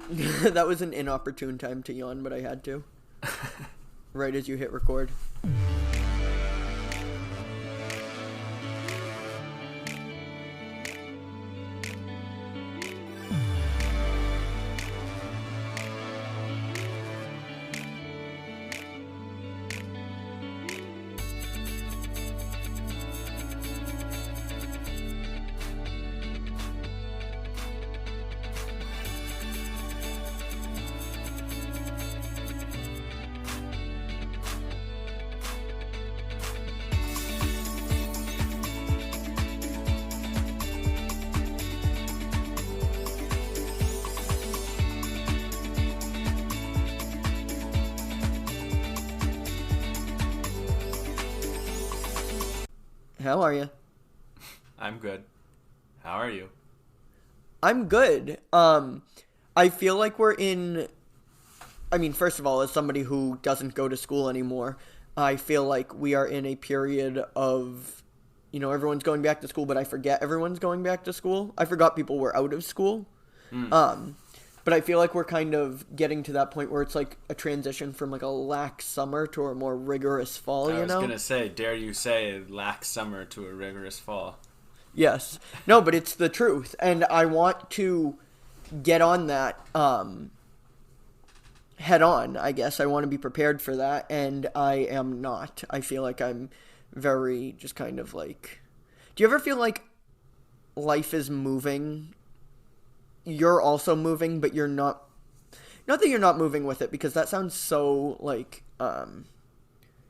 That was an inopportune time to yawn, but I had to. Right as you hit record. How are you? I'm good. How are you? I'm good. I feel like we're in... first of all, as somebody who doesn't go to school anymore, I feel like we are in a period of, everyone's going back to school, but I forget everyone's going back to school. I forgot people were out of school. But I feel like we're kind of getting to that point where it's like a transition from like a lax summer to a more rigorous fall, I was going to say, dare you say lax summer to a rigorous fall? Yes. No, but it's the truth. And I want to get on that head on, I guess. I want to be prepared for that, and I am not. I feel like I'm very just kind of like... Do you ever feel like life is moving? You're also moving, but you're not... Not that you're not moving with it, because that sounds so, like,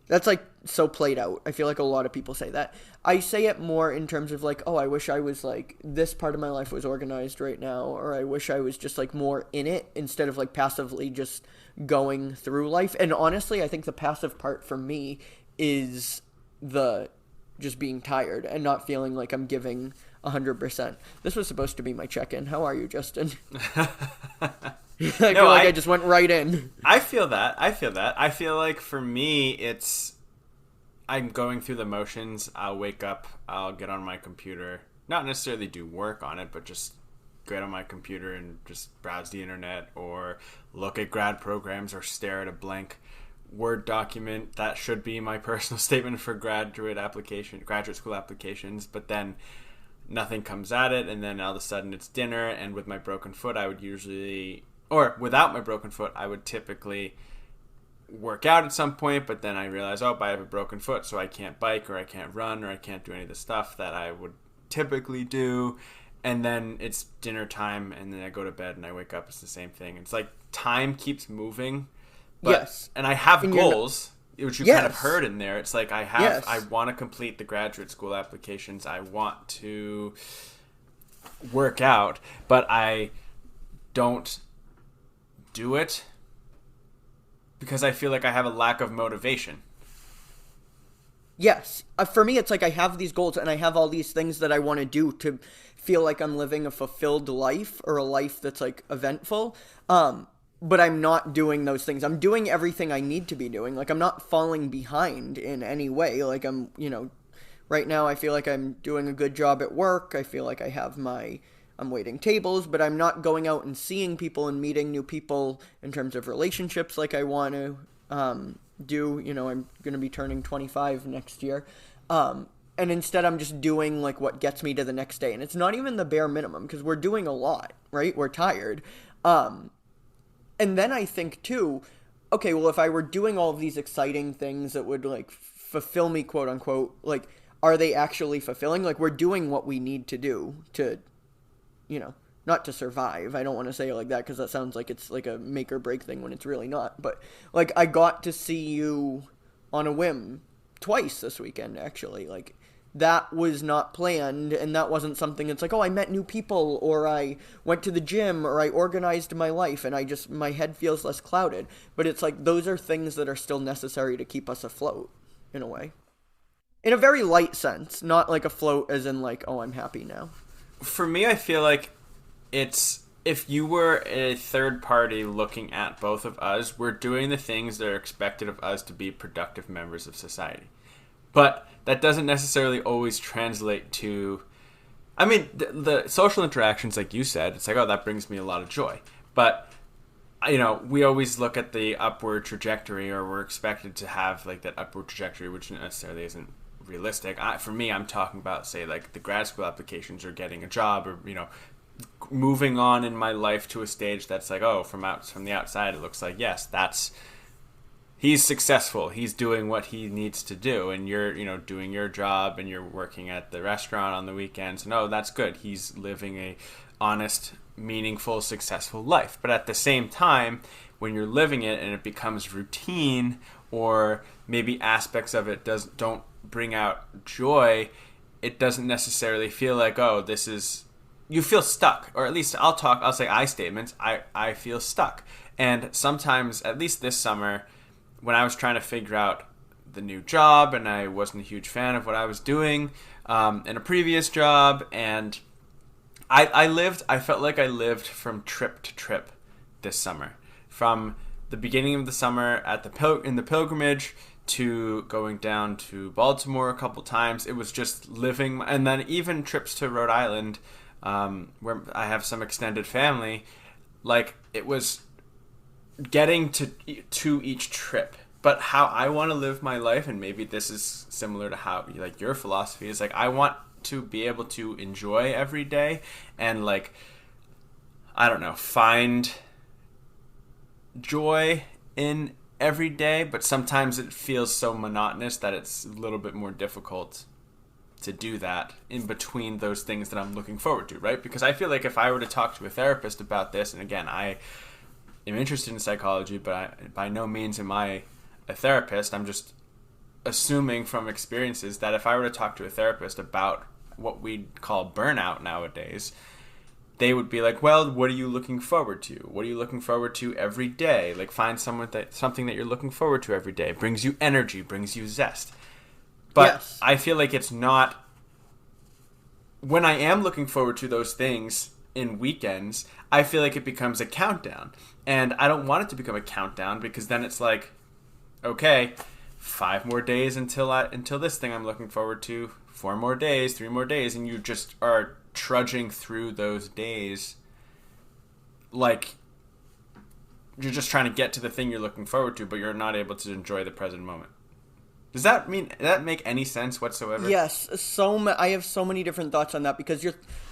that's, like, so played out. I feel like a lot of people say that. I say it more in terms of, like, oh, I wish I was, like, this part of my life was organized right now, or I wish I was just, like, more in it, instead of, like, passively just going through life. And honestly, I think the passive part for me is the just being tired and not feeling like I'm giving 100%. This was supposed to be my check-in. How are you, Justin? I feel like I just went right in. I feel that. I feel like for me, I'm going through the motions. I'll wake up. I'll get on my computer. Not necessarily do work on it, but just get on my computer and just browse the internet or look at grad programs or stare at a blank Word document. That should be my personal statement for graduate school applications. But then nothing comes at it, and then all of a sudden it's dinner, and with my broken foot without my broken foot, I would typically work out at some point, but then I realize, I have a broken foot, so I can't bike, or I can't run, or I can't do any of the stuff that I would typically do, and then it's dinner time, and then I go to bed, and I wake up, it's the same thing. It's like time keeps moving, yes, and I have goals, which you kind of heard in there. It's like I want to complete the graduate school applications. I want to work out, but I don't do it because I feel like I have a lack of motivation. Yes. For me, it's like I have these goals and I have all these things that I want to do to feel like I'm living a fulfilled life or a life that's like eventful. But I'm not doing those things. I'm doing everything I need to be doing. Like, I'm not falling behind in any way. Like, I'm right now I feel like I'm doing a good job at work. I feel like I'm waiting tables, but I'm not going out and seeing people and meeting new people in terms of relationships like I want to do. I'm going to be turning 25 next year. And instead I'm just doing like what gets me to the next day. And it's not even the bare minimum because we're doing a lot, right? We're tired. And then I think, too, okay, well, if I were doing all of these exciting things that would, like, fulfill me, quote unquote, like, are they actually fulfilling? Like, we're doing what we need to do to, not to survive. I don't want to say it like that because that sounds like it's, like, a make or break thing when it's really not. But, like, I got to see you on a whim twice this weekend, actually. Like, that was not planned, and that wasn't something that's like, I met new people, or I went to the gym, or I organized my life, and my head feels less clouded. But it's like, those are things that are still necessary to keep us afloat, in a way. In a very light sense, not like afloat as in like, I'm happy now. For me, I feel like it's, if you were a third party looking at both of us, we're doing the things that are expected of us to be productive members of society. But that doesn't necessarily always translate to I mean, the social interactions, like you said, it's like, oh, that brings me a lot of joy. But, we always look at the upward trajectory, or we're expected to have like that upward trajectory, which necessarily isn't realistic. For me, I'm talking about, say, like the grad school applications, or getting a job, or moving on in my life to a stage that's like, oh, from the outside, it looks like, yes, he's successful. He's doing what he needs to do, and you're, doing your job, and you're working at the restaurant on the weekends. No, that's good. He's living a honest, meaningful, successful life. But at the same time, when you're living it and it becomes routine, or maybe aspects of it don't bring out joy, it doesn't necessarily feel like, oh, this is, you feel stuck. Or at least I'll say I statements, I feel stuck. And sometimes, at least this summer, when I was trying to figure out the new job, and I wasn't a huge fan of what I was doing in a previous job, and I felt like I lived from trip to trip this summer. From the beginning of the summer in the pilgrimage, to going down to Baltimore a couple times. It was just living, and then even trips to Rhode Island, where I have some extended family. Like, it was getting to each trip. But how I want to live my life, and maybe this is similar to how, like, your philosophy is, like, I want to be able to enjoy every day and, like, I don't know, find joy in every day, but sometimes it feels so monotonous that it's a little bit more difficult to do that in between those things that I'm looking forward to, right? Because I feel like if I were to talk to a therapist about this, and again, I am interested in psychology, but by no means am I a therapist. I'm just assuming from experiences that if I were to talk to a therapist about what we call burnout nowadays, they would be like, well, what are you looking forward to? What are you looking forward to every day? Like, find something that you're looking forward to every day. Brings you energy, brings you zest. But yes. I feel like it's not, when I am looking forward to those things in weekends, I feel like it becomes a countdown. And I don't want it to become a countdown, because then it's like, okay, 5 more days until this thing I'm looking forward to, 4 more days, 3 more days, and you just are trudging through those days like you're just trying to get to the thing you're looking forward to, but you're not able to enjoy the present moment. Does that make any sense whatsoever? Yes, I have so many different thoughts on that, because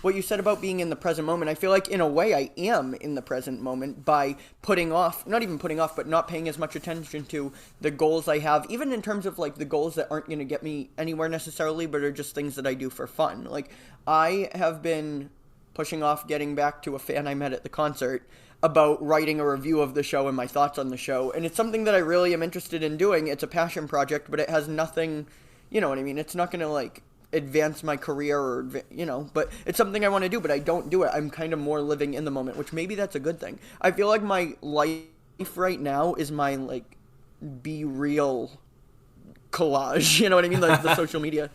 what you said about being in the present moment, I feel like in a way I am in the present moment by not paying as much attention to the goals I have, even in terms of like the goals that aren't going to get me anywhere necessarily, but are just things that I do for fun. Like, I have been pushing off getting back to a fan I met at the concert about writing a review of the show and my thoughts on the show. And it's something that I really am interested in doing. It's a passion project, but it has nothing, you know what I mean? It's not going to, like, advance my career or, but it's something I want to do, but I don't do it. I'm kind of more living in the moment, which maybe that's a good thing. I feel like my life right now is my, like, be real collage, you know what I mean? Like, the social media.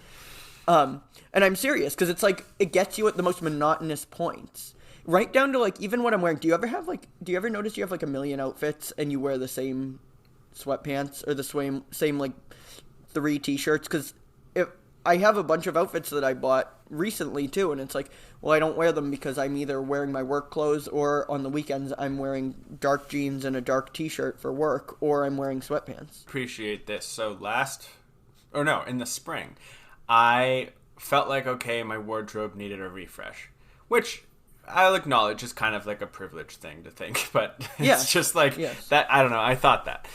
And I'm serious, because it's like, it gets you at the most monotonous points. Right down to, like, even what I'm wearing. Do you ever notice you have, like, a million outfits and you wear the same sweatpants or the same like, 3 t-shirts? Because I have a bunch of outfits that I bought recently, too, and it's like, well, I don't wear them because I'm either wearing my work clothes, or on the weekends I'm wearing dark jeans and a dark t-shirt for work, or I'm wearing sweatpants. Appreciate this. So in the spring, I felt like, okay, my wardrobe needed a refresh, which I'll acknowledge is kind of like a privileged thing to think, but it's just like that. I don't know. I thought that.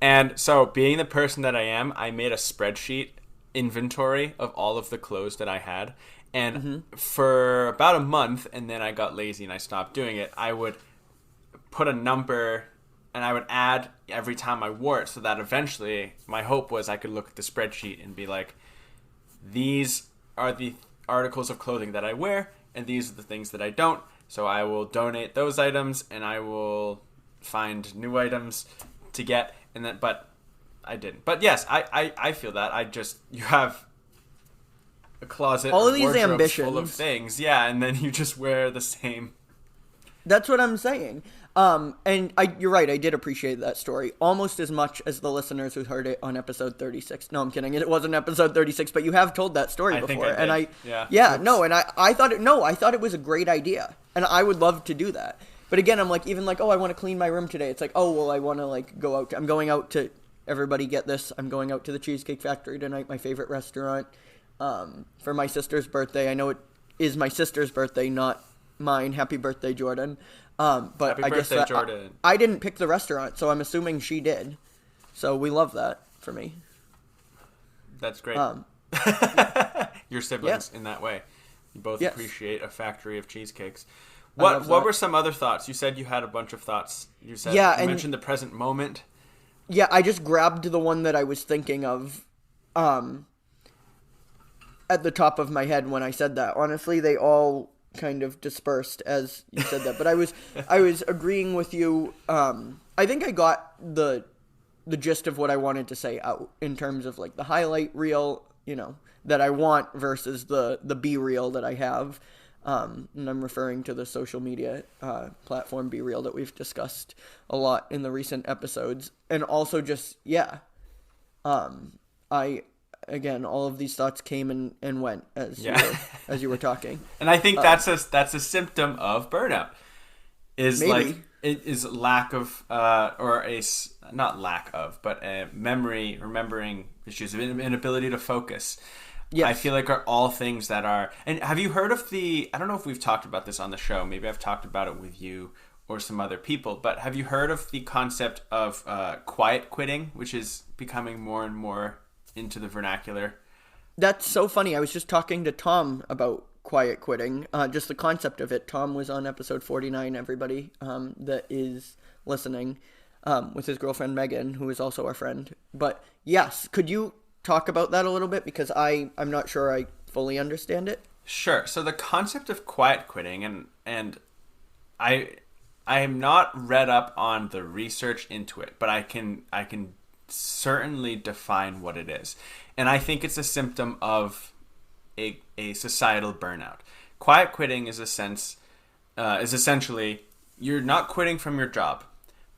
And so, being the person that I am, I made a spreadsheet inventory of all of the clothes that I had. And for about a month, and then I got lazy and I stopped doing it, I would put a number and I would add every time I wore it, so that eventually my hope was I could look at the spreadsheet and be like, these are the articles of clothing that I wear, and these are the things that I don't. So I will donate those items, and I will find new items to get. But I didn't. But yes, I feel that. You have a closet, all of these ambitions full of things, yeah, and then you just wear the same. That's what I'm saying. And you're right, I did appreciate that story almost as much as the listeners who heard it on episode 36. No, I'm kidding. It wasn't episode 36, but you have told that story I before. think I did. Yeah, no, and I thought it was a great idea. And I would love to do that. But again, I'm like, even like, oh, I want to clean my room today. It's like, oh, well, I want to like go out. I'm going out to, everybody get this, I'm going out to the Cheesecake Factory tonight, my favorite restaurant, for my sister's birthday. I know it is my sister's birthday, not mine. Happy birthday, Jordan. But Happy I birthday, guess Jordan. I didn't pick the restaurant, so I'm assuming she did. So we love that for me. That's great. Your siblings in that way. You both appreciate a factory of cheesecakes. What were some other thoughts? You said you had a bunch of thoughts. You mentioned the present moment. Yeah, I just grabbed the one that I was thinking of at the top of my head when I said that. Honestly, they all kind of dispersed as you said that, but I was agreeing with you. I think I got the gist of what I wanted to say out in terms of like the highlight reel, that I want versus the be real that I have. And I'm referring to the social media platform Be Real that we've discussed a lot in the recent episodes, and also just Again, all of these thoughts came and went as you were talking. And I think that's a symptom of burnout. Is maybe. Like it is lack of not lack of, but remembering issues, inability to focus. Yes. I feel like are all things that are. And have you heard of I don't know if we've talked about this on the show. Maybe I've talked about it with you or some other people. But have you heard of the concept of quiet quitting, which is becoming more and more into the vernacular? That's so funny. I was just talking to Tom about quiet quitting, just the concept of it. Tom was on episode 49, everybody that is listening, with his girlfriend Megan, who is also our friend. But yes, could you talk about that a little bit, because I'm not sure I fully understand it? Sure. So the concept of quiet quitting, and I am not read up on the research into it, but I can certainly define what it is. And I think it's a symptom of a societal burnout. Quiet quitting is essentially you're not quitting from your job,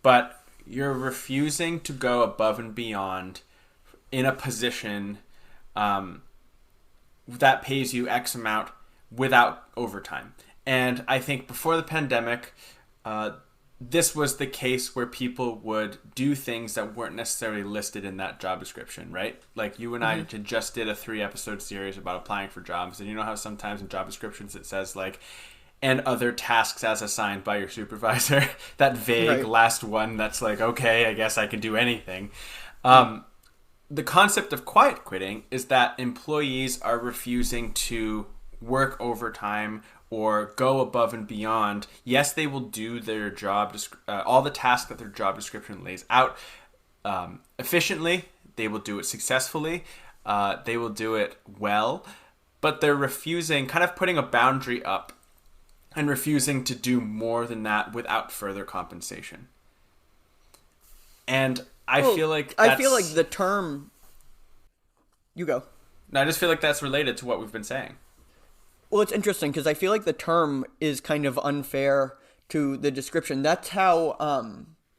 but you're refusing to go above and beyond in a position that pays you X amount without overtime. And I think before the pandemic, this was the case where people would do things that weren't necessarily listed in that job description, right? Like you and I just did a 3-episode series about applying for jobs. And you know how sometimes in job descriptions it says like, and other tasks as assigned by your supervisor? That vague last one that's like, okay, I guess I can do anything. The concept of quiet quitting is that employees are refusing to work overtime or go above and beyond. Yes, they will do their job, all the tasks that their job description lays out efficiently. They will do it successfully. They will do it well. But they're refusing, kind of putting a boundary up and refusing to do more than that without further compensation. And I feel like the term... You go. I just feel like that's related to what we've been saying. Well, it's interesting because I feel like the term is kind of unfair to the description. That's how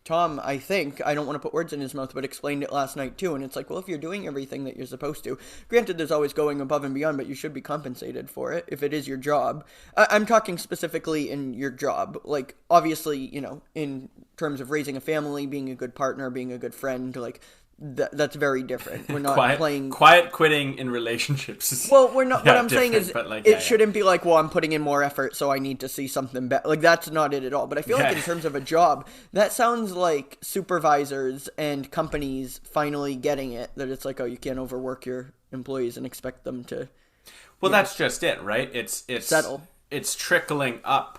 Tom, I think, I don't want to put words in his mouth, but explained it last night too. And it's like, well, if you're doing everything that you're supposed to, granted there's always going above and beyond, but you should be compensated for it if it is your job. I'm talking specifically in your job. Like, obviously, in terms of raising a family, being a good partner, being a good friend, like, that's very different. We're not playing quiet quitting in relationships. Well, we're not. What I'm saying is, shouldn't be like, well, I'm putting in more effort, so I need to see something better. Like, that's not it at all. But I feel like in terms of a job, that sounds like supervisors and companies finally getting it. That it's like, oh, you can't overwork your employees and expect them to. Well, that's just it, right? It's settle. It's trickling up,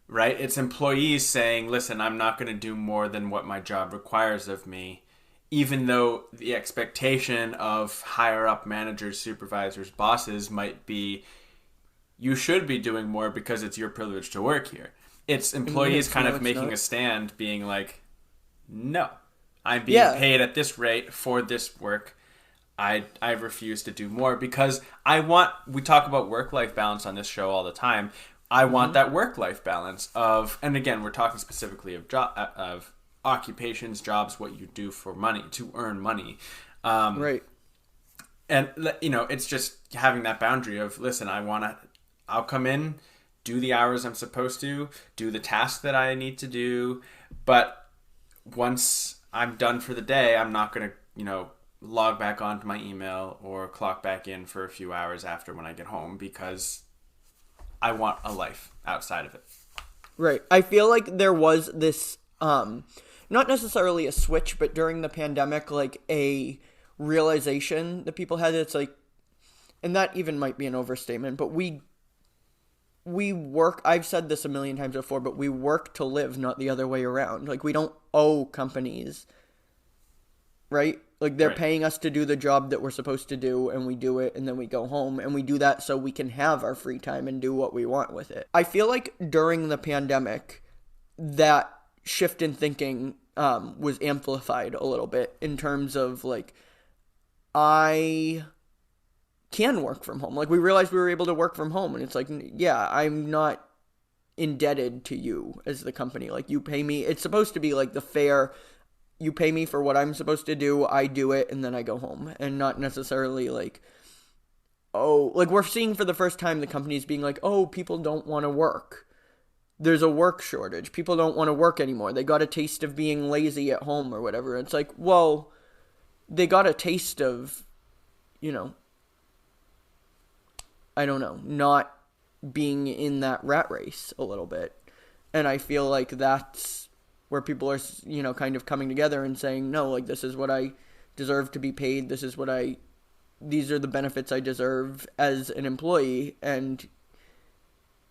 right? It's employees saying, listen, I'm not going to do more than what my job requires of me. Even though the expectation of higher up managers, supervisors, bosses might be, you should be doing more because it's your privilege to work here. It's employees kind of making a stand, being like, no, I'm being paid at this rate for this work. I refuse to do more because we talk about work-life balance on this show all the time. I want that work-life balance of, and again, we're talking specifically of of occupations, jobs, what you do for money, to earn money. Right. And, it's just having that boundary of, listen, I'll come in, do the hours I'm supposed to, do the task that I need to do. But once I'm done for the day, I'm not going to, log back onto my email or clock back in for a few hours after when I get home, because I want a life outside of it. Right. I feel like there was this, not necessarily a switch, but during the pandemic, like a realization that people had. It's like, and that even might be an overstatement, but we work, I've said this a million times before, but we work to live, not the other way around. Like, we don't owe companies, right? Like, they're paying us to do the job that we're supposed to do, and we do it, and then we go home, and we do that so we can have our free time and do what we want with it. I feel like during the pandemic, that shift in thinking was amplified a little bit in terms of, like, I can work from home. Like, we realized we were able to work from home, and it's like, yeah, I'm not indebted to you as the company. Like, you pay me, it's supposed to be like the fair, you pay me for what I'm supposed to do, I do it, and then I go home, and not necessarily like, oh, like, we're seeing for the first time the companies being like, oh, people don't want to work. There's a work shortage. People don't want to work anymore. They got a taste of being lazy at home or whatever. It's like, well, they got a taste of, I don't know, not being in that rat race a little bit. And I feel like that's where people are, kind of coming together and saying, no, like, this is what I deserve to be paid. These are the benefits I deserve as an employee. And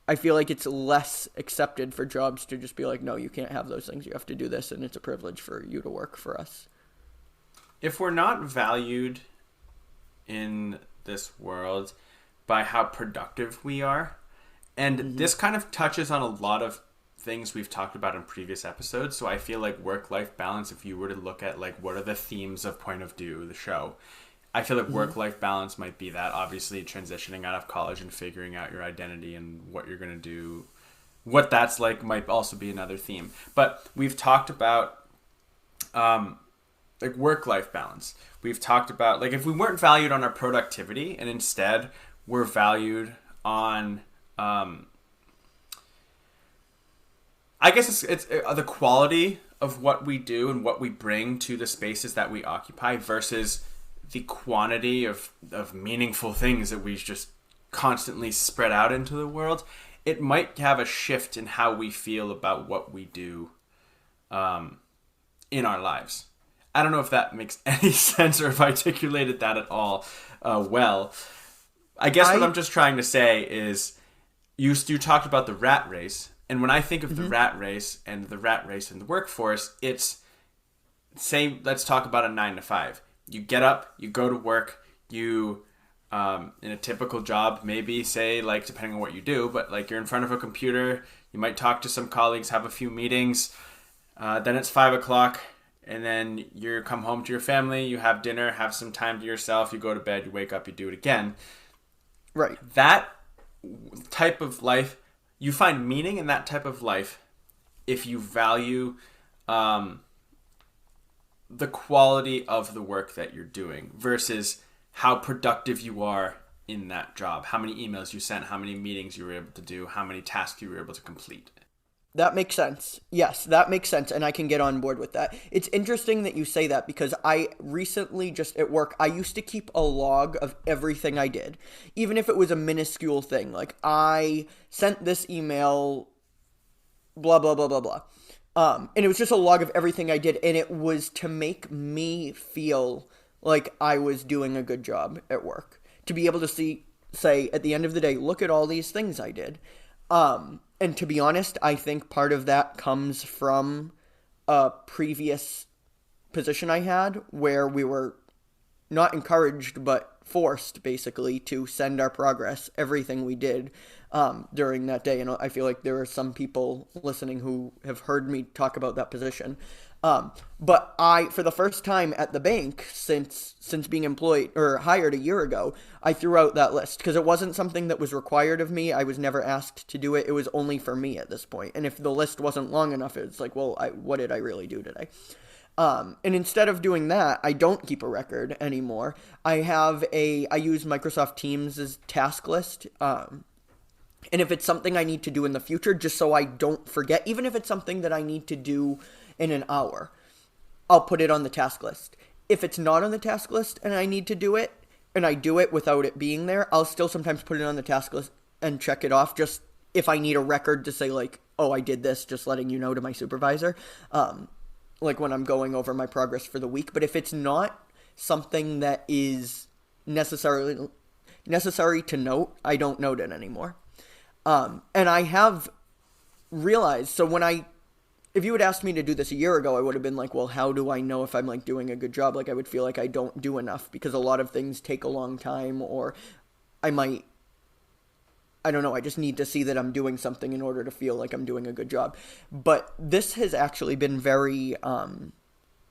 I feel like it's less accepted for jobs to just be like, no, you can't have those things. You have to do this, and it's a privilege for you to work for us. If we're not valued in this world by how productive we are, and this kind of touches on a lot of things we've talked about in previous episodes, so I feel like work-life balance, if you were to look at, like, what are the themes of Point of View, the show, I feel like work-life balance might be that. Obviously, transitioning out of college and figuring out your identity and what you're going to do, what that's like, might also be another theme. But we've talked about like work-life balance. We've talked about, like, if we weren't valued on our productivity and instead we're valued on I guess it's the quality of what we do and what we bring to the spaces that we occupy versus the quantity of meaningful things that we just constantly spread out into the world, it might have a shift in how we feel about what we do in our lives. I don't know if that makes any sense or if I articulated that at all well. I guess what I'm just trying to say is you talked about the rat race. And when I think of the rat race and the rat race in the workforce, it's, say, let's talk about a 9 to 5. You get up, you go to work, you, in a typical job, maybe, say, like, depending on what you do, but, like, you're in front of a computer, you might talk to some colleagues, have a few meetings, then it's 5 o'clock, and then you come home to your family, you have dinner, have some time to yourself, you go to bed, you wake up, you do it again. Right. That type of life, you find meaning in that type of life if you value the quality of the work that you're doing versus how productive you are in that job, how many emails you sent, how many meetings you were able to do, how many tasks you were able to complete. That makes sense. Yes, that makes sense, and I can get on board with that. It's interesting that you say that because I recently, just at work, I used to keep a log of everything I did, even if it was a minuscule thing. Like, I sent this email, blah, blah, blah, blah, blah. And it was just a log of everything I did, and it was to make me feel like I was doing a good job at work. To be able to say, at the end of the day, look at all these things I did. And to be honest, I think part of that comes from a previous position I had where we were not encouraged, but forced, basically, to send our progress, everything we did, during that day. And I feel like there are some people listening who have heard me talk about that position. But for the first time at the bank since being employed or hired a year ago, I threw out that list because it wasn't something that was required of me. I was never asked to do it. It was only for me at this point. And if the list wasn't long enough, it's like, well, what did I really do today? And instead of doing that, I don't keep a record anymore. I use Microsoft Teams as task list. And if it's something I need to do in the future, just so I don't forget, even if it's something that I need to do in an hour, I'll put it on the task list. If it's not on the task list and I need to do it, and I do it without it being there, I'll still sometimes put it on the task list and check it off, just if I need a record to say, like, oh, I did this, just letting you know to my supervisor, like when I'm going over my progress for the week. But if it's not something that is necessary to note, I don't note it anymore. And I have realized, so if you had asked me to do this a year ago, I would have been like, well, how do I know if I'm like doing a good job? Like I would feel like I don't do enough because a lot of things take a long time, or I don't know, I just need to see that I'm doing something in order to feel like I'm doing a good job. But this has actually been very,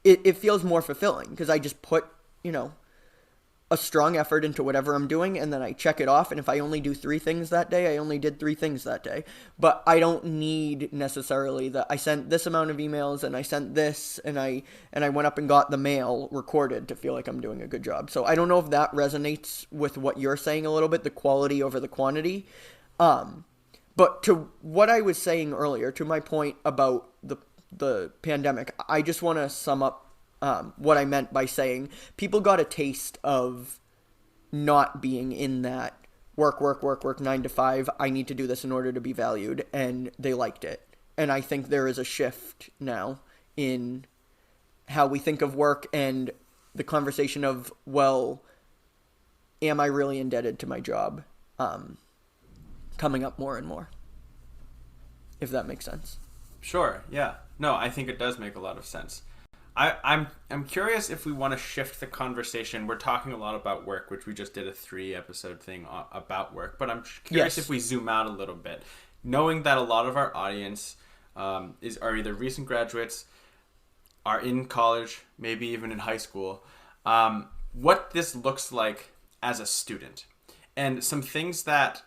it feels more fulfilling because I just put, a strong effort into whatever I'm doing, and then I check it off. And if I only do 3 things that day, I only did 3 things that day. But I don't need necessarily that I sent this amount of emails and I sent this and I went up and got the mail recorded to feel like I'm doing a good job. So I don't know if that resonates with what you're saying a little bit, the quality over the quantity. But to what I was saying earlier, to my point about the pandemic, I just want to sum up what I meant by saying people got a taste of not being in that work, 9 to 5. I need to do this in order to be valued. And they liked it. And I think there is a shift now in how we think of work and the conversation of, well, am I really indebted to my job? Coming up more and more, if that makes sense. Sure. Yeah. No, I think it does make a lot of sense. I'm curious if we want to shift the conversation. We're talking a lot about work, which we just did a 3-episode thing about work. But I'm curious if we zoom out a little bit, knowing that a lot of our audience are either recent graduates, are in college, maybe even in high school. What this looks like as a student, and some things that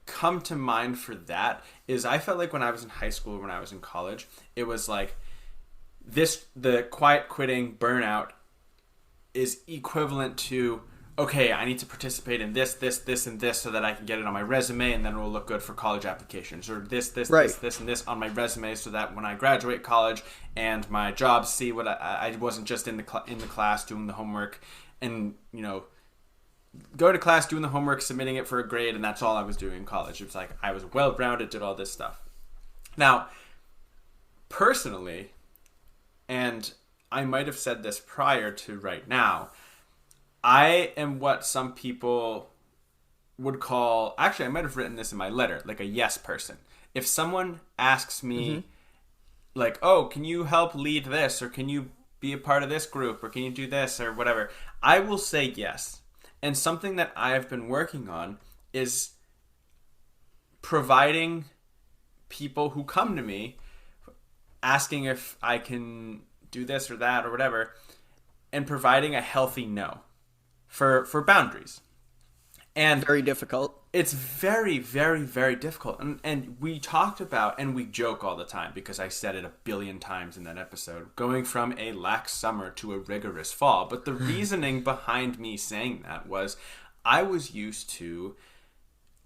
come to mind for that is I felt like when I was in high school, when I was in college, it was like the quiet quitting burnout is equivalent to, okay, I need to participate in this, and this so that I can get it on my resume and then it will look good for college applications, or this, and this on my resume so that when I graduate college and my jobs see what I wasn't just in the class doing the homework and, go to class, doing the homework, submitting it for a grade, and that's all I was doing in college. It was like I was well-rounded, did all this stuff. Now, personally, and I might have said this prior to right now, I am what some people would call, actually I might have written this in my letter, like a yes person. If someone asks me, like, oh, can you help lead this, or can you be a part of this group, or can you do this, or whatever, I will say yes. And something that I have been working on is providing people who come to me asking if I can do this or that or whatever, and providing a healthy no for boundaries. And very difficult. It's very, very, very difficult. And we talked about, and we joke all the time because I said it a billion times in that episode, going from a lax summer to a rigorous fall. But the reasoning behind me saying that was I was used to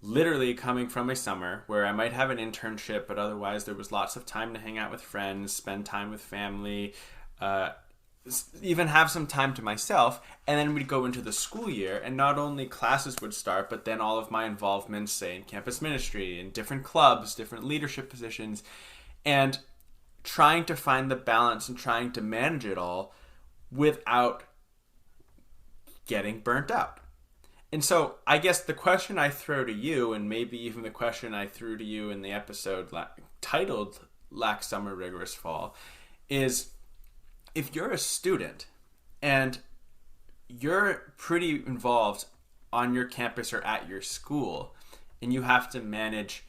literally coming from a summer where I might have an internship, but otherwise there was lots of time to hang out with friends, spend time with family, even have some time to myself. And then we'd go into the school year, and not only classes would start, but then all of my involvements, say in campus ministry, in different clubs, different leadership positions, and trying to find the balance and trying to manage it all without getting burnt out. And so I guess the question I throw to you, and maybe even the question I threw to you in the episode titled Lax Summer, Rigorous Fall, is if you're a student and you're pretty involved on your campus or at your school, and you have to manage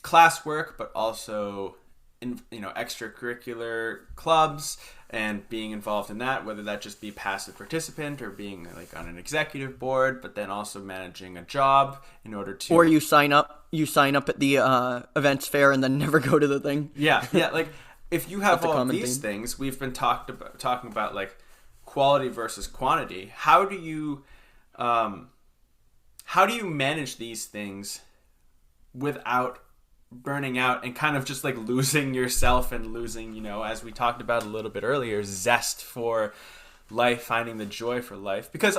classwork, but also extracurricular clubs and being involved in that, whether that just be passive participant or being like on an executive board, but then also managing a job in order to. Or you sign up at the events fair and then never go to the thing. Yeah, like if you have all of these things, we've been talking about like quality versus quantity. How do you manage these things without burning out and kind of just like losing yourself and losing, as we talked about a little bit earlier, zest for life, finding the joy for life? Because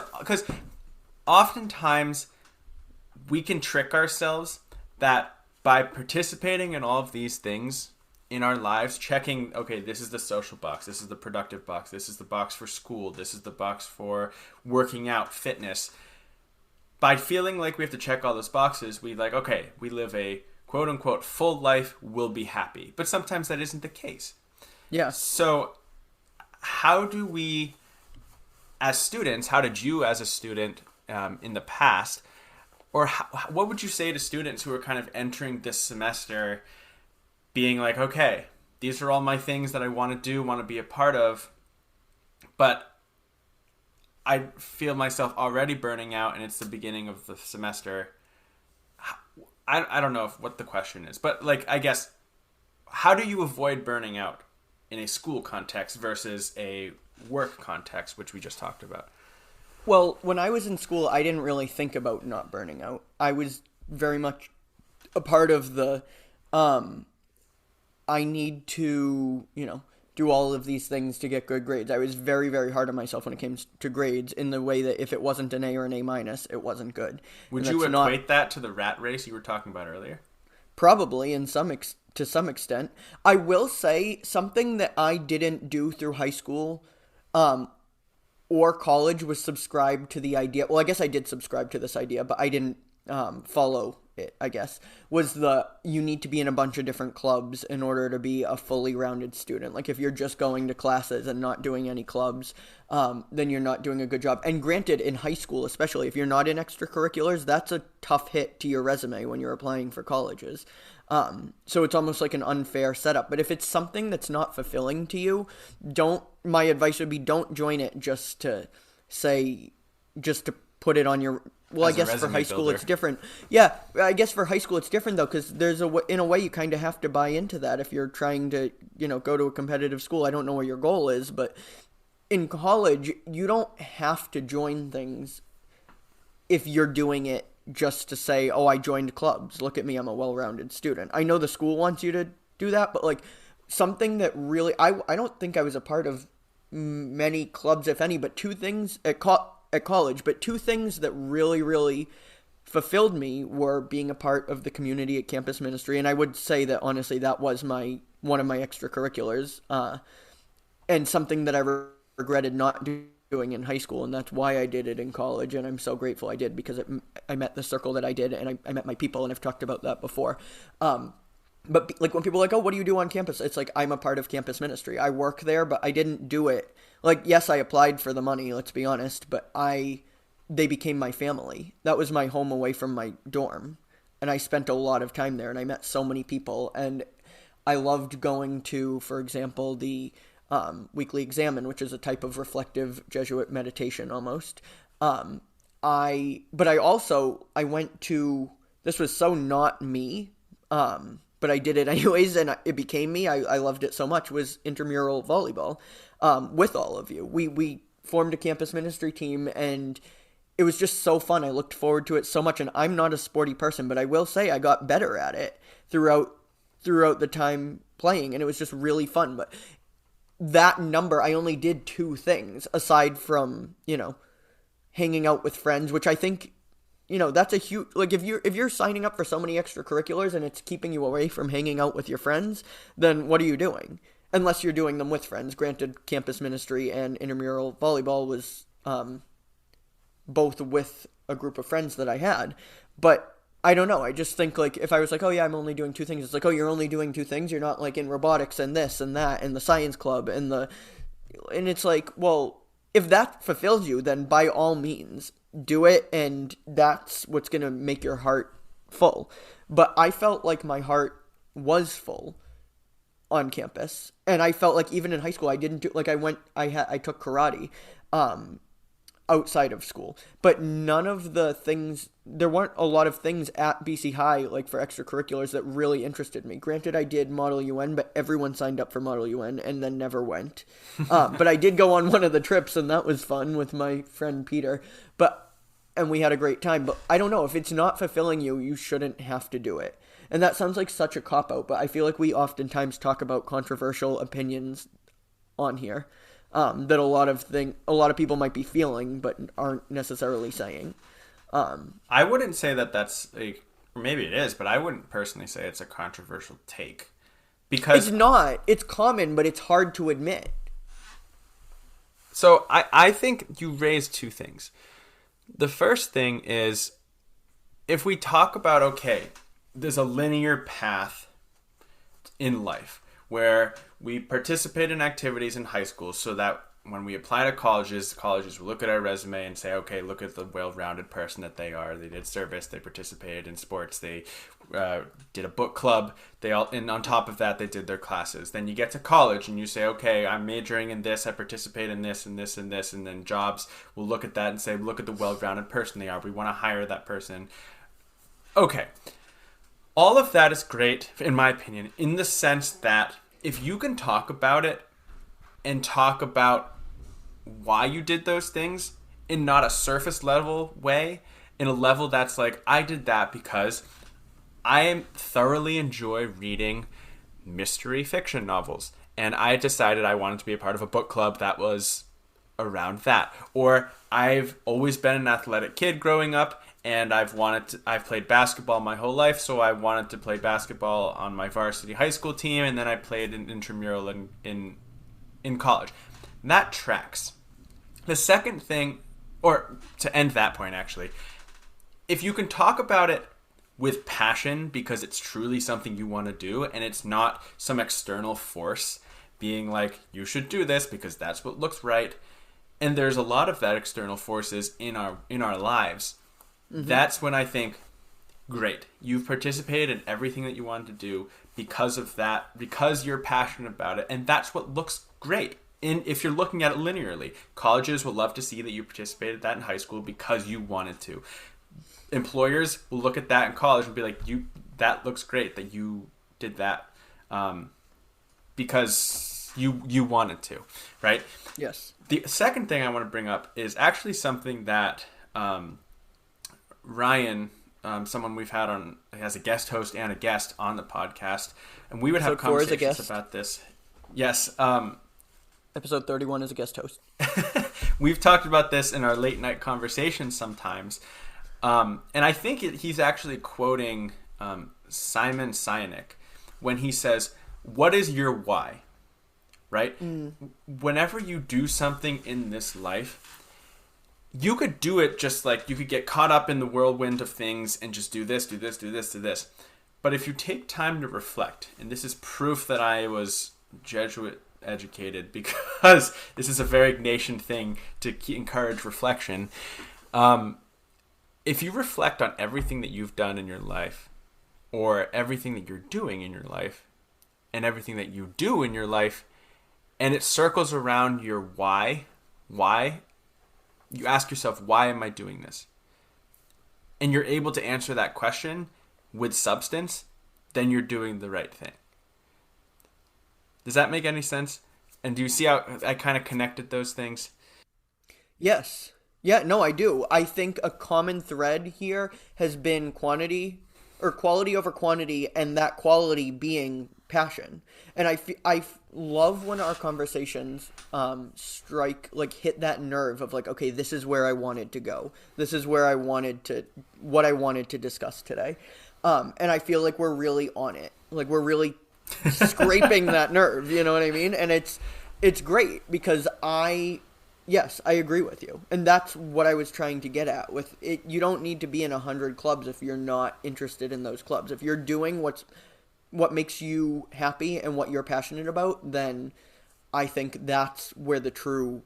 oftentimes we can trick ourselves that by participating in all of these things in our lives, checking, okay, this is the social box, this is the productive box, this is the box for school, this is the box for working out, fitness. By feeling like we have to check all those boxes, we live a quote-unquote full life, we'll be happy. But sometimes that isn't the case. Yeah. So how do we, as students, how did you as a student in the past, or what would you say to students who are kind of entering this semester being like, okay, these are all my things that I want to do, want to be a part of, but I feel myself already burning out and it's the beginning of the semester. I don't know what the question is, but like, I guess, how do you avoid burning out in a school context versus a work context, which we just talked about? Well, when I was in school, I didn't really think about not burning out. I was very much a part of the, I need to, do all of these things to get good grades. I was very, very hard on myself when it came to grades, in the way that if it wasn't an A or an A minus, it wasn't good. Would you equate that to the rat race you were talking about earlier? Probably, to some extent. I will say something that I didn't do through high school or college was subscribe to the idea. Well, I guess I did subscribe to this idea, but I didn't follow it, I guess, was you need to be in a bunch of different clubs in order to be a fully rounded student. Like, if you're just going to classes and not doing any clubs, then you're not doing a good job. And granted, in high school, especially, if you're not in extracurriculars, that's a tough hit to your resume when you're applying for colleges. So it's almost like an unfair setup. But if it's something that's not fulfilling to you, my advice would be don't join it just to put it on your. Well, I guess for high school it's different. Yeah, I guess for high school it's different though, because in a way you kind of have to buy into that if you're trying to, go to a competitive school. I don't know what your goal is, but in college you don't have to join things if you're doing it just to say, oh, I joined clubs. Look at me, I'm a well-rounded student. I know the school wants you to do that, but like something that really, I don't think I was a part of many clubs, if any, but two things at college, but two things that really, really fulfilled me were being a part of the community at campus ministry. And I would say that honestly, that was one of my extracurriculars, and something that I regretted not doing in high school. And that's why I did it in college. And I'm so grateful I did, because I met the circle that I did, and I met my people, and I've talked about that before. But like when people are like, oh, what do you do on campus? It's like, I'm a part of campus ministry. I work there, but I didn't do it. Like, yes, I applied for the money, let's be honest, but they became my family. That was my home away from my dorm. And I spent a lot of time there, and I met so many people. And I loved going to, for example, the weekly examen, which is a type of reflective Jesuit meditation almost. I went to, this was so not me, but I did it anyways, and it became me. I loved it so much, was intramural volleyball with all of you. We formed a campus ministry team, and it was just so fun. I looked forward to it so much, and I'm not a sporty person, but I will say I got better at it throughout the time playing, and it was just really fun. But that number, I only did two things, aside from, hanging out with friends, which I think, that's a huge, like, if you're signing up for so many extracurriculars and it's keeping you away from hanging out with your friends, then what are you doing? Unless you're doing them with friends. Granted, campus ministry and intramural volleyball was both with a group of friends that I had. But I don't know. I just think, like, if I was like, oh yeah, I'm only doing two things, it's like, oh, you're only doing two things? You're not, like, in robotics and this and that and the science club and it's like, well, if that fulfills you, then by all means do it, and that's what's going to make your heart full. But I felt like my heart was full on campus. And I felt like even in high school I didn't do like I took karate outside of school. But none of the things, there weren't a lot of things at BC High, like for extracurriculars, that really interested me. Granted, I did Model UN, but everyone signed up for Model UN and then never went. But I did go on one of the trips, and that was fun with my friend Peter. And we had a great time. But I don't know, if it's not fulfilling you, you shouldn't have to do it. And that sounds like such a cop-out, but I feel like we oftentimes talk about controversial opinions on here. That a lot of people might be feeling but aren't necessarily saying. I wouldn't say that that's or maybe it is, but I wouldn't personally say it's a controversial take, because it's not. It's common, but it's hard to admit. So I think you raised two things. The first thing is, if we talk about, okay, there's a linear path in life where we participate in activities in high school so that when we apply to colleges will look at our resume and say, okay, look at the well-rounded person that they are. They did service, they participated in sports, they did a book club, and on top of that, they did their classes. Then you get to college and you say, okay, I'm majoring in this, I participate in this and this and this, and then jobs will look at that and say, look at the well-rounded person they are. We want to hire that person. Okay. All of that is great, in my opinion, in the sense that if you can talk about it and talk about why you did those things in not a surface level way, in a level that's like, I did that because I thoroughly enjoy reading mystery fiction novels, and I decided I wanted to be a part of a book club that was around that. Or I've always been an athletic kid growing up, and I've played basketball my whole life, so I wanted to play basketball on my varsity high school team, and then I played an intramural in college. And that tracks. The second thing, or to end that point actually, if you can talk about it with passion because it's truly something you want to do, and it's not some external force being like, you should do this because that's what looks right, and there's a lot of that external forces in our lives. Mm-hmm. That's when I think, great, you've participated in everything that you wanted to do because of that, because you're passionate about it, and that's what looks great. And if you're looking at it linearly, colleges will love to see that you participated in that in high school because you wanted to. Employers will look at that in college and be like, that looks great that you did that because you wanted to, right? Yes. The second thing I want to bring up is actually something that Ryan, someone we've had on as a guest host and a guest on the podcast, and we would have conversations about this. Yes. Episode 31 is a guest host. We've talked about this in our late night conversations sometimes. And I think he's actually quoting Simon Sinek when he says, what is your why? Right? Mm. Whenever you do something in this life, you could do it just like you could get caught up in the whirlwind of things and just do this, do this, do this, do this. But if you take time to reflect, and this is proof that I was Jesuit educated because this is a very Ignatian thing to encourage reflection. If you reflect on everything that you've done in your life, or everything that you're doing in your life, and everything that you do in your life, and it circles around your why, you ask yourself, why am I doing this? And you're able to answer that question with substance, then you're doing the right thing. Does that make any sense? And do you see how I kind of connected those things? Yes. Yeah, no, I do. I think a common thread here has been quality over quantity, and that quality being passion. And I love when our conversations hit that nerve of like, okay, this is where I wanted to go. This is where what I wanted to discuss today. And I feel like we're really on it. Like we're really scraping that nerve, you know what I mean? And it's great because yes, I agree with you. And that's what I was trying to get at with it. You don't need to be in 100 clubs if you're not interested in those clubs. If you're doing what makes you happy and what you're passionate about, then I think that's where the true,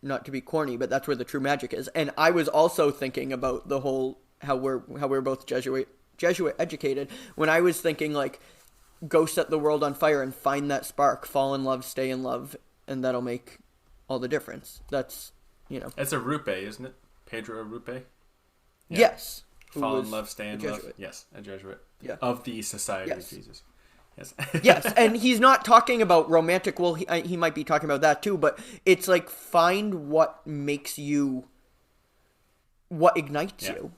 not to be corny, but that's where the true magic is. And I was also thinking about the whole how we're both Jesuit educated when I was thinking like go set the world on fire and find that spark, fall in love, stay in love, and that'll make all the difference. That's, It's a Rupe, isn't it? Pedro Rupe? Yeah. Yes. Fall in love, stay in love. Yes, a Jesuit. Yeah. Of the Society of Jesus. Yes. Yes, and he's not talking about romantic. Well, he might be talking about that too, but it's like find what makes you, what ignites you.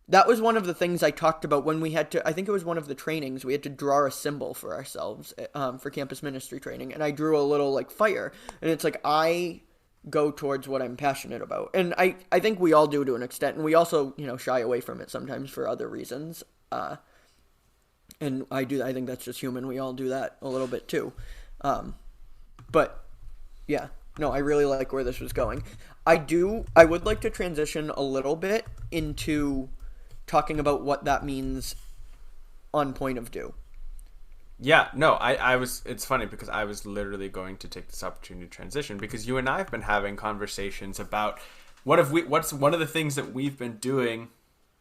That was one of the things I talked about when we had to, I think it was one of the trainings, we had to draw a symbol for ourselves for campus ministry training, and I drew a little like fire, and it's like I go towards what I'm passionate about, and I think we all do to an extent, and we also shy away from it sometimes for other reasons, and I think that's just human. We all do that a little bit too, but yeah, no, I really like where this was going. I would like to transition a little bit into talking about what that means on point of view. Yeah, no, I was, it's funny because I was literally going to take this opportunity to transition because you and I have been having conversations about what's one of the things that we've been doing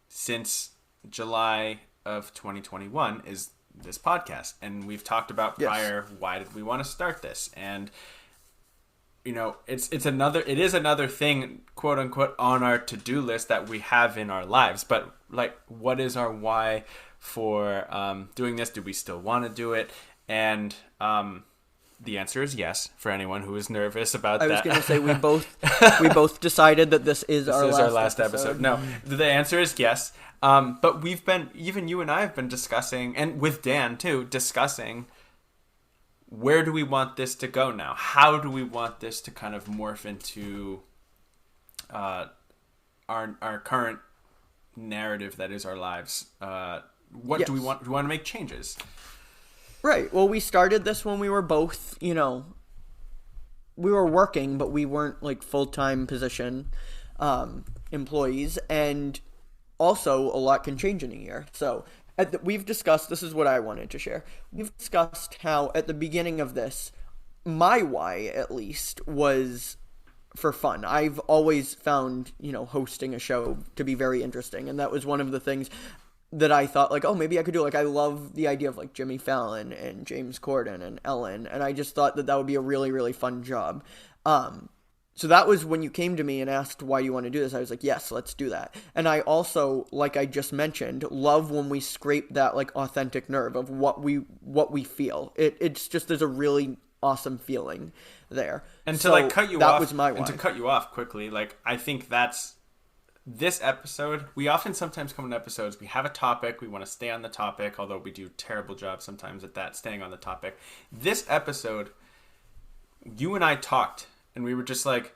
since July of 2021 is this podcast. And we've talked about prior, why did we want to start this? And it is another thing, quote unquote, on our to-do list that we have in our lives. But like, what is our why for doing this? Do we still want to do it? And the answer is yes. For anyone who is nervous about that, I was going to say we both decided that this is our last episode. No, the answer is yes. But even you and I have been discussing, and with Dan too, discussing, where do we want this to go now? How do we want this to kind of morph into our current narrative that is our lives? Do we want? Do we want to make changes? Right. Well, we started this when we were both, we were working, but we weren't like full-time position employees, and also a lot can change in a year. So we've discussed, this is what I wanted to share. We've discussed how at the beginning of this, my why at least was for fun. I've always found, hosting a show to be very interesting. And that was one of the things that I thought like, oh, maybe I could do. Like, I love the idea of like Jimmy Fallon and James Corden and Ellen. And I just thought that would be a really, really fun job. So that was when you came to me and asked why you want to do this. I was like, yes, let's do that. And I also, like I just mentioned, love when we scrape that like authentic nerve of what we feel. It's just, there's a really awesome feeling there. And to like cut you off, was my why. And to cut you off quickly, like I think that's this episode. We often sometimes come in episodes, we have a topic, we want to stay on the topic, although we do a terrible job sometimes at that, staying on the topic. This episode, you and I talked. And we were just like,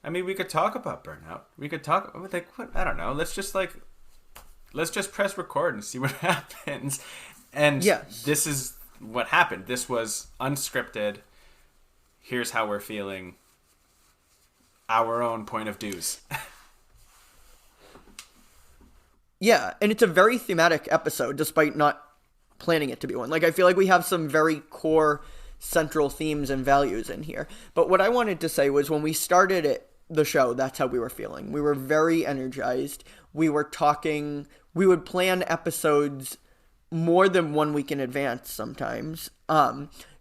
I mean, we could talk about burnout. We could talk like, what? I don't know. Let's just press record and see what happens. And This is what happened. This was unscripted. Here's how we're feeling. Our own point of views. Yeah, and it's a very thematic episode, despite not planning it to be one. Like, I feel like we have some very core central themes and values in here. But what I wanted to say was when we started the show, that's how we were feeling. We were very energized. We were talking, we would plan episodes more than 1 week in advance sometimes.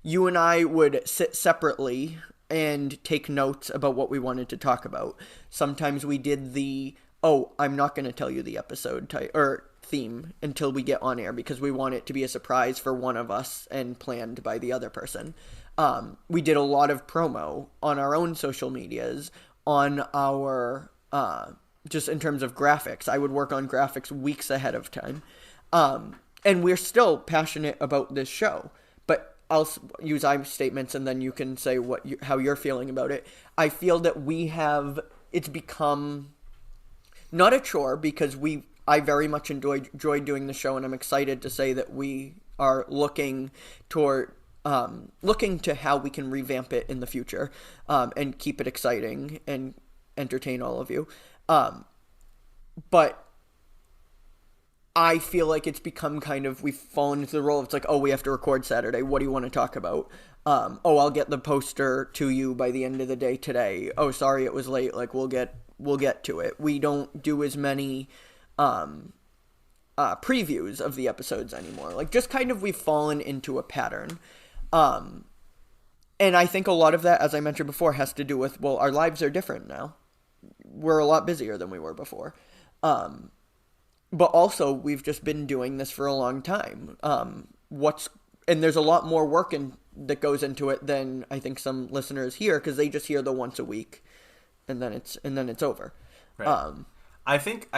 You and I would sit separately and take notes about what we wanted to talk about. Sometimes we did I'm not going to tell you the episode or theme until we get on air because we want it to be a surprise for one of us and planned by the other person. We did a lot of promo on our own social medias, on our just in terms of graphics. I would work on graphics weeks ahead of time. And we're still passionate about this show, but I'll use I statements and then you can say how you're feeling about it. I feel that it's become not a chore because I very much enjoyed doing the show, and I'm excited to say that we are looking to how we can revamp it in the future, and keep it exciting and entertain all of you. But I feel like it's become we've fallen into the role of it's like, oh, we have to record Saturday. What do you want to talk about? I'll get the poster to you by the end of the day today. Oh, sorry, it was late. Like, we'll get to it. We don't do as many previews of the episodes anymore. Like, just kind of we've fallen into a pattern. And I think a lot of that, as I mentioned before, has to do with, well, our lives are different now. We're a lot busier than we were before. But also, we've just been doing this for a long time. And there's a lot more work that goes into it than I think some listeners hear, because they just hear the once a week, and then it's over. Right. I think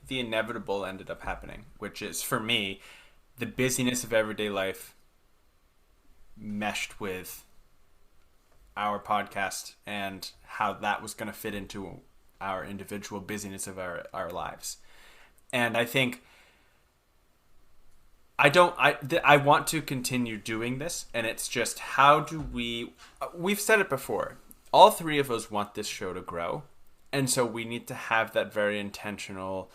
the inevitable ended up happening, which is, for me, the busyness of everyday life meshed with our podcast and how that was going to fit into our individual busyness of our lives. And I think I want to continue doing this, and it's just, how do we've said it before, all three of us want this show to grow, and so we need to have that very intentional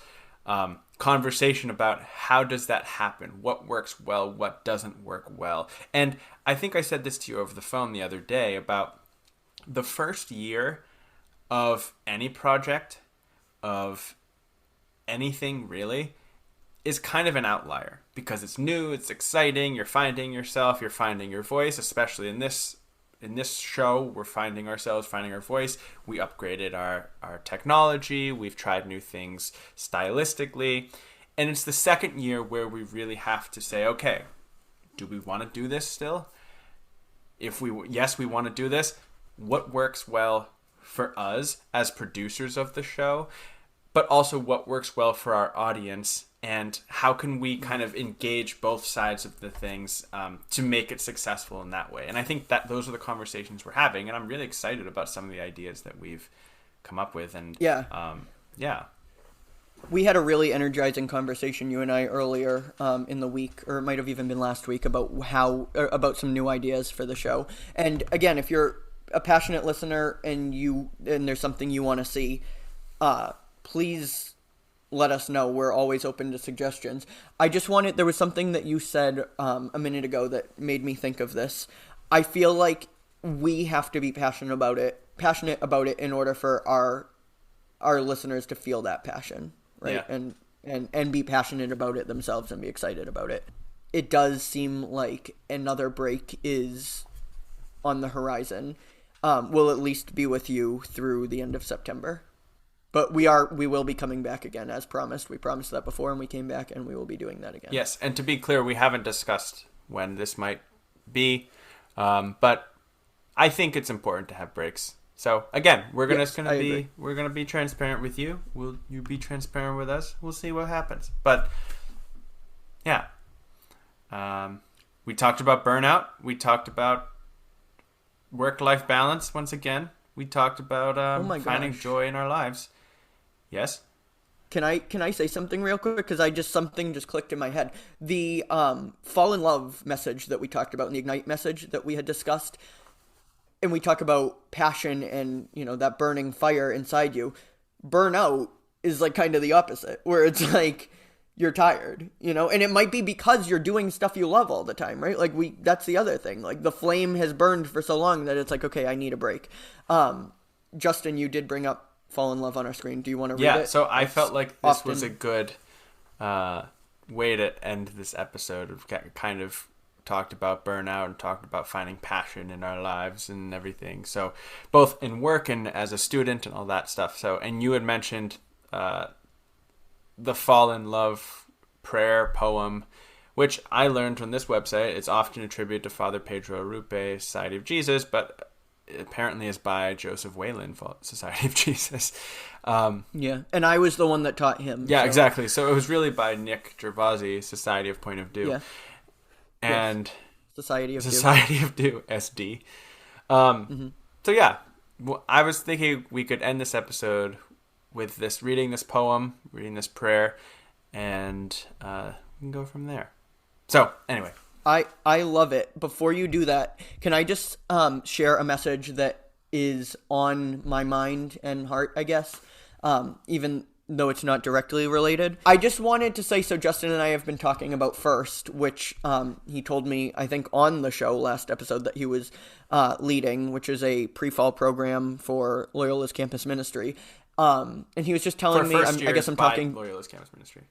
conversation about how does that happen, what works well, what doesn't work well. And I think I said this to you over the phone the other day about the first year of any project, of anything really, is kind of an outlier, because it's new, it's exciting, you're finding yourself, you're finding your voice, especially in this show, we're finding ourselves, finding our voice. We upgraded our technology, we've tried new things stylistically, and it's the second year where we really have to say, okay, do we want to do this still? Yes, we want to do this. What works well for us as producers of the show, but also what works well for our audience, and how can we kind of engage both sides of the things to make it successful in that way. And I think that those are the conversations we're having, and I'm really excited about some of the ideas that we've come up with. And we had a really energizing conversation, you and I, earlier in the week, or it might have even been last week, about about some new ideas for the show. And again, if you're a passionate listener and there's something you want to see, please let us know. We're always open to suggestions. There was something that you said a minute ago that made me think of this. I feel like we have to be passionate about it in order for our listeners to feel that passion, right? Yeah. And be passionate about it themselves and be excited about it. It does seem like another break is on the horizon. We'll at least be with you through the end of September. But we will be coming back again, as promised. We promised that before, and we came back, and we will be doing that again. Yes, and to be clear, we haven't discussed when this might be, but I think it's important to have breaks. So again, we're gonna be transparent with you. Will you be transparent with us? We'll see what happens. But yeah, we talked about burnout. We talked about work-life balance once again. We talked about finding joy in our lives. Yes? Can I say something real quick? Because something just clicked in my head. The fall in love message that we talked about, and the ignite message that we had discussed, and we talk about passion and, that burning fire inside you. Burnout is like kind of the opposite, where it's like you're tired, and it might be because you're doing stuff you love all the time, right? Like that's the other thing. Like the flame has burned for so long that it's like, okay, I need a break. Justin, you did bring up Fall in Love on our screen. Do you want to read it? Yeah, so I felt like this was a good way to end this episode. We've kind of talked about burnout and talked about finding passion in our lives and everything. So both in work and as a student and all that stuff. So, and you had mentioned the Fall in Love prayer poem, which I learned from this website. It's often attributed to Father Pedro Arrupe, Society of Jesus, but apparently is by Joseph Whalen, Society of Jesus. Yeah, and I was the one that taught him. Yeah, so. Exactly. So it was really by Nick Gervasi, Society of Point of View. Yeah. And Society of View, SD. So yeah, I was thinking we could end this episode with this, reading this poem, reading this prayer, and we can go from there. So anyway. I love it. Before you do that, can I just share a message that is on my mind and heart, I guess, even though it's not directly related? I just wanted to say, so Justin and I have been talking about First, which he told me, I think, on the show last episode that he was leading, which is a pre-fall program for Loyola's campus ministry. And he was just telling me, I guess I'm talking... Loyola's campus ministry.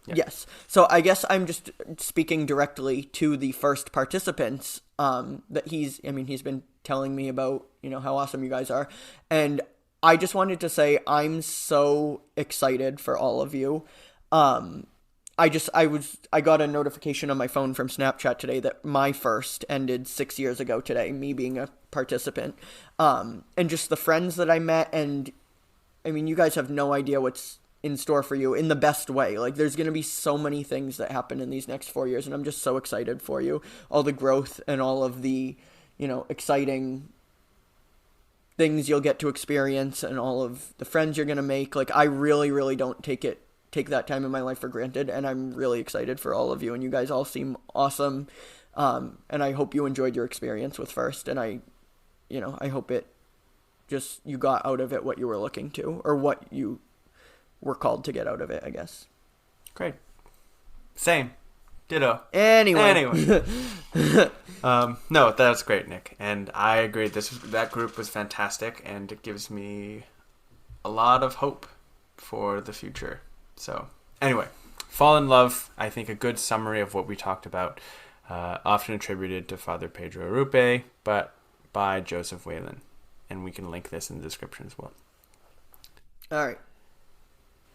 Yes. So I guess I'm just speaking directly to the first participants, that he's been telling me about, how awesome you guys are. And I just wanted to say I'm so excited for all of you. I got a notification on my phone from Snapchat today that my first ended 6 years ago today, me being a participant. And just the friends that I met, and you guys have no idea what's in store for you in the best way. Like, there's going to be so many things that happen in these next 4 years, and I'm just so excited for you. All the growth and all of the, exciting things you'll get to experience, and all of the friends you're going to make. Like, I really, really don't take that time in my life for granted, and I'm really excited for all of you, and you guys all seem awesome. And I hope you enjoyed your experience with First, and I hope you got out of it what you were looking to, or what you were called to get out of it, I guess. Great. Same. Ditto. Anyway. No, that's great, Nick. And I agree. That group was fantastic, and it gives me a lot of hope for the future. So, anyway, Fall in Love, I think a good summary of what we talked about, often attributed to Father Pedro Arrupe, but by Joseph Whalen. And we can link this in the description as well. All right.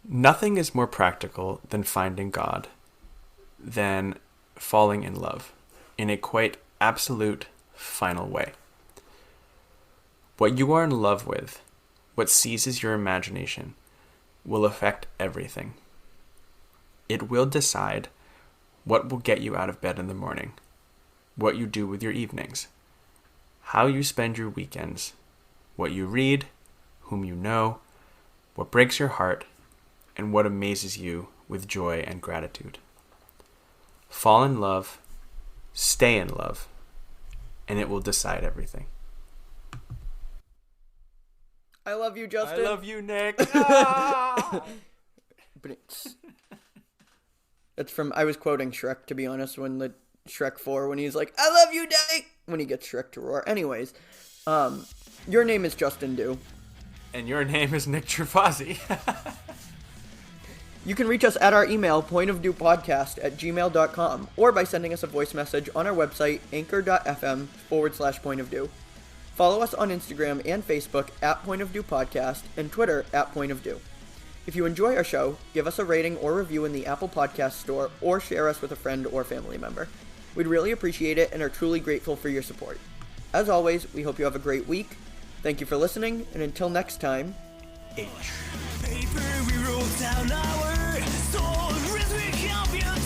Nothing is more practical than finding God, than falling in love, in a quite absolute, final way. What you are in love with, what seizes your imagination, will affect everything. It will decide what will get you out of bed in the morning, what you do with your evenings, how you spend your weekends, what you read, whom you know, what breaks your heart, and what amazes you with joy and gratitude. Fall in love, stay in love, and it will decide everything. I love you, Justin. I love you, Nick. Ah! It's from, I was quoting Shrek, to be honest, when the Shrek 4, when he's like, I love you, Daddy, when he gets Shrek to roar. Anyways, your name is Justin Dew. And your name is Nick Gervasi. You can reach us at our email, pointofdewpodcast@gmail.com, or by sending us a voice message on our website, anchor.fm/pointofdew. Follow us on Instagram and Facebook at Point of Dew Podcast, and Twitter at Point of Dew. If you enjoy our show, give us a rating or review in the Apple Podcast Store, or share us with a friend or family member. We'd really appreciate it and are truly grateful for your support. As always, we hope you have a great week. Thank you for listening, and until next time, H. Paper, we wrote down our stories we help you